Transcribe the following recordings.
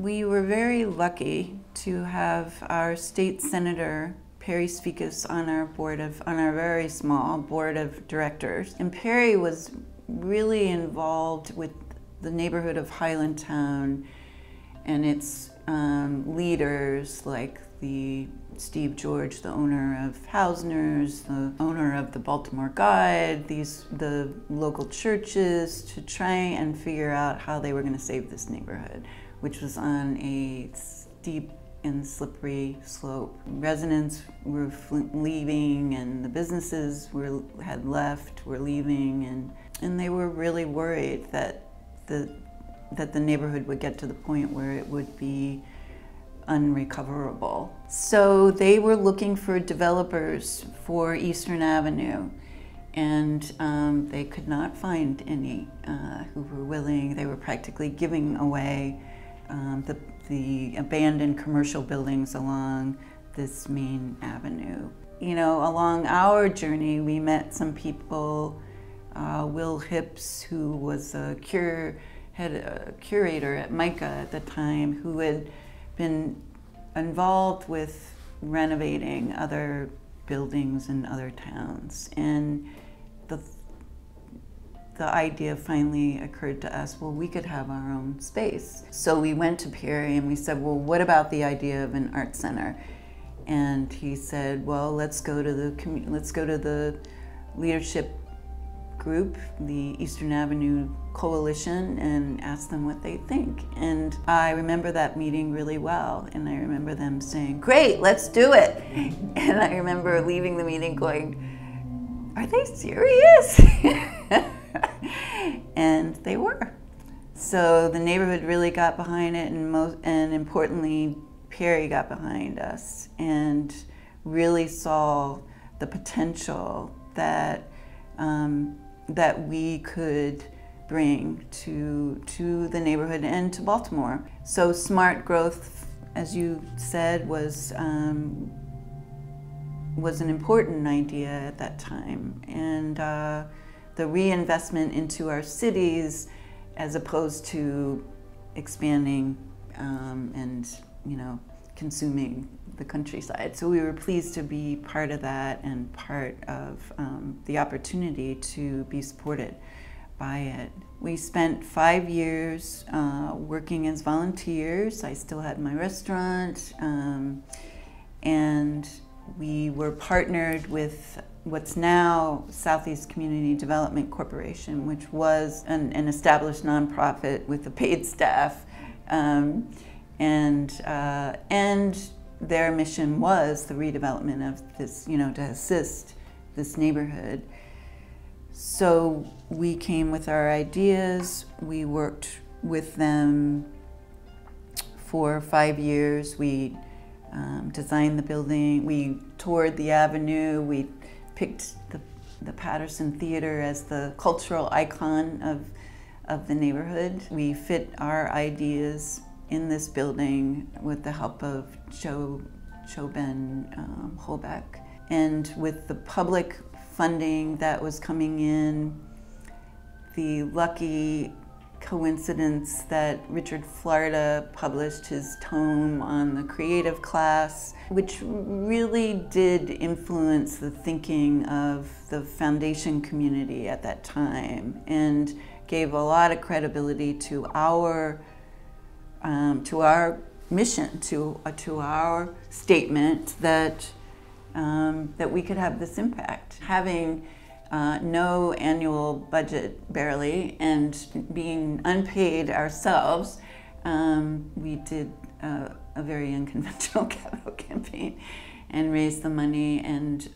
We were very lucky to have our state senator, Perry Speakus, on our very small board of directors. And Perry was really involved with the neighborhood of Highlandtown and its leaders, like the Steve George, the owner of Hausner's, the owner of the Baltimore Guide, the local churches, to try and figure out how they were going to save this neighborhood, which was on a steep and slippery slope. Residents were leaving, and the businesses had left, were leaving, and they were really worried that the neighborhood would get to the point where it would be unrecoverable. So they were looking for developers for Eastern Avenue, and they could not find any who were willing. They were practically giving away the abandoned commercial buildings along this main avenue. You know, along our journey, we met some people. Will Hips, who was a curator at MICA at the time, who had been involved with renovating other buildings in other towns. And the idea finally occurred to us, well, we could have our own space. So we went to Perry and we said, well, what about the idea of an art center? And he said, well, let's go to the leadership group, the Eastern Avenue Coalition, and ask them what they think. And I remember that meeting really well, and I remember them saying, great, let's do it. And I remember leaving the meeting going, are they serious? And they were. So the neighborhood really got behind it, and importantly, Perry got behind us and really saw the potential that that we could bring to the neighborhood and to Baltimore. So smart growth, as you said, was an important idea at that time, and the reinvestment into our cities, as opposed to expanding and consuming the countryside. So we were pleased to be part of that and part of the opportunity to be supported by it. We spent 5 years working as volunteers. I still had my restaurant, and we were partnered with what's now Southeast Community Development Corporation, which was an established nonprofit with a paid staff, and their mission was the redevelopment of this, to assist this neighborhood. So we came with our ideas. We worked with them for 5 years. We designed the building. We toured the avenue. We picked the Patterson Theater as the cultural icon of the neighborhood. We fit our ideas in this building with the help of Joe Ben Holbeck. And with the public funding that was coming in, the lucky coincidence that Richard Florida published his tome on the creative class, which really did influence the thinking of the foundation community at that time and gave a lot of credibility to our mission, to our statement that that we could have this impact. Having no annual budget, barely, and being unpaid ourselves, we did a very unconventional capital campaign and raised the money and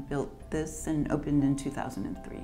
built this and opened in 2003.